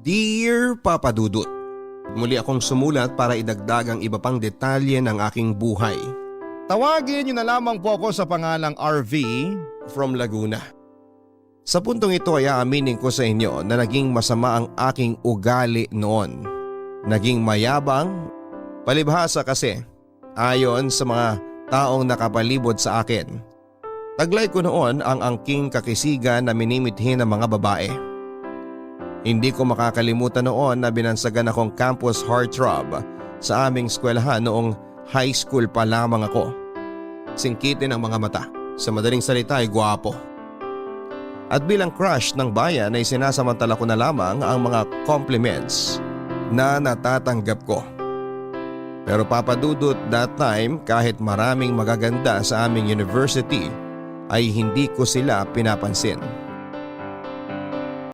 Dear Papa Dudut, muli akong sumulat para idagdag ang iba pang detalye ng aking buhay. Tawagin niyo na lamang po ako sa pangalang RV from Laguna. Sa puntong ito ay aaminin ko sa inyo na naging masama ang aking ugali noon. Naging mayabang, palibhasa kasi ayon sa mga taong nakapalibot sa akin. Taglay ko noon ang angking kakisigan na minimithi ng mga babae. Hindi ko makakalimutan noon na binansagan akong campus heartthrob sa aming eskwelahan noong high school pa lamang ako. Singkitin ang mga mata, sa madaling salita ay gwapo. At bilang crush ng bayan ay sinasamantala ko na lamang ang mga compliments na natatanggap ko. Pero Papa Dudut, that time kahit maraming magaganda sa aming university ay hindi ko sila pinapansin.